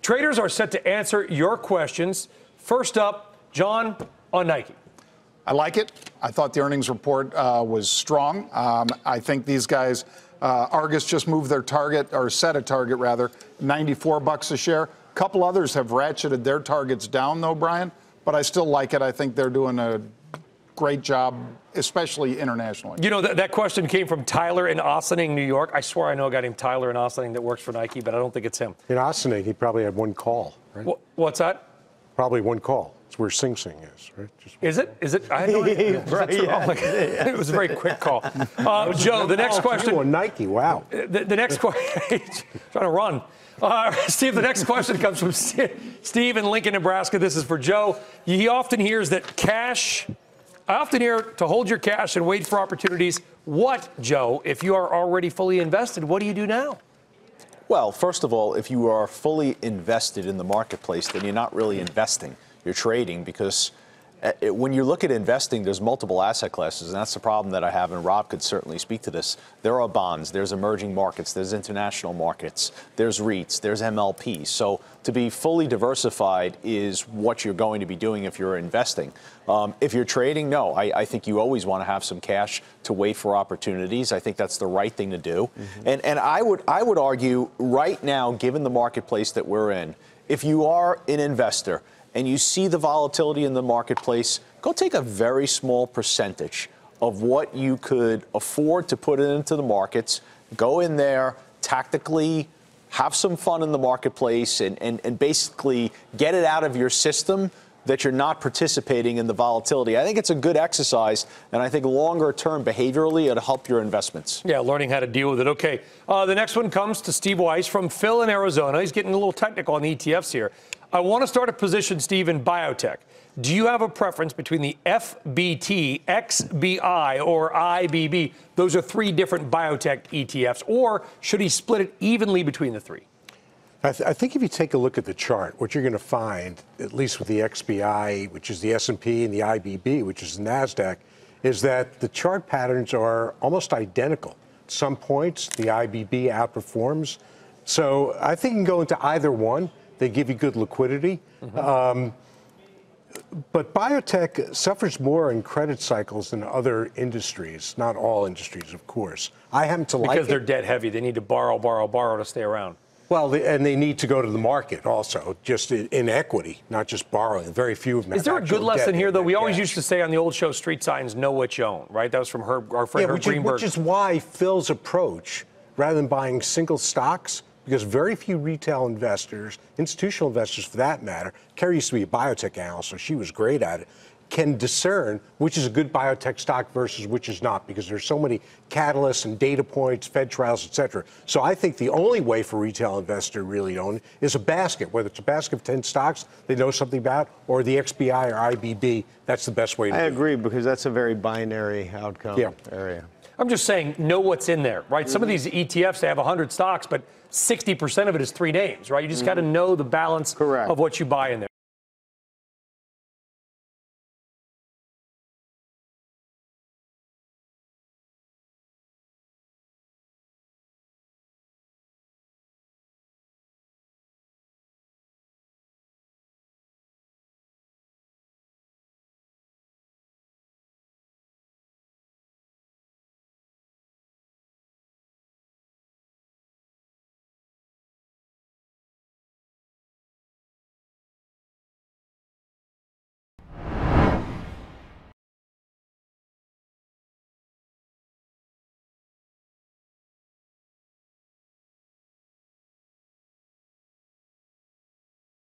Traders are set to answer your questions. First up, John, on Nike. I like it. I thought the earnings report was strong. I think these guys, Argus just moved their target, or set a target rather, $94 a share. A couple others have ratcheted their targets down though, Brian, but I still like it. I think they're doing a great job, especially internationally. You know, that question came from Tyler in Ossining, New York. I swear I know a guy named Tyler in Ossining that works for Nike, but I don't think it's him. In Ossining, he probably had one call, right? What's that? Probably one call. It's where Sing Sing is, right? Is it? Is it? I had no idea. Right, yeah. It was a very quick call. Joe, the next question. On Nike, wow. The next question. Trying to run. Steve, the next question comes from Steve in Lincoln, Nebraska. This is for Joe. He often hears that cash. I often hear to hold your cash and wait for opportunities. What, Joe, if you are already fully invested, what do you do now? Well, first of all, if you are fully invested in the marketplace, then you're not really investing. You're trading, because when you look at investing, there's multiple asset classes, and that's the problem that I have, and Rob could certainly speak to this. There are bonds, there's emerging markets, there's international markets, there's REITs, there's MLPs. So to be fully diversified is what you're going to be doing if you're investing. If you're trading, no, I think you always want to have some cash to wait for opportunities. I think that's the right thing to do. Mm-hmm. And I would argue right now, given the marketplace that we're in, if you are an investor and you see the volatility in the marketplace, go take a very small percentage of what you could afford to put into the markets. Go in there tactically, have some fun in the marketplace, and basically get it out of your system that you're not participating in the volatility. I think it's a good exercise, and I think longer term behaviorally it'll help your investments. Yeah, learning how to deal with it. Okay, the next one comes to Steve Weiss from Phil in Arizona. He's getting a little technical on the ETFs here. I want to start a position, Steve, in biotech. Do you have a preference between the FBT, XBI, or IBB? Those are three different biotech ETFs. Or should he split it evenly between the three? I think if you take a look at the chart, what you're going to find, at least with the XBI, which is the S&P, and the IBB, which is the NASDAQ, is that the chart patterns are almost identical. At some points, the IBB outperforms. So I think you can go into either one. They give you good liquidity. Mm-hmm. But biotech suffers more in credit cycles than other industries. Not all industries, of course. I happen to like it. Because they're debt heavy. They need to borrow to stay around. Well, and they need to go to the market also, just in equity, not just borrowing. Very few of them. Is there a good lesson here, though? We always used to say on the old show, street signs, know what you own, right? That was from our friend Herb Greenberg. Which is why Phil's approach, rather than buying single stocks, because very few retail investors, institutional investors for that matter, Carrie used to be a biotech analyst, so she was great at it, can discern which is a good biotech stock versus which is not, because there's so many catalysts and data points, Fed trials, et cetera. So I think the only way for retail investor to really own is a basket, whether it's a basket of 10 stocks they know something about, or the XBI or IBB. That's the best way to do it. I agree, because that's a very binary outcome area. I'm just saying, know what's in there, right? Some of these ETFs, they have 100 stocks, but 60% of it is three names, right? You just got to know the balance of what you buy in there.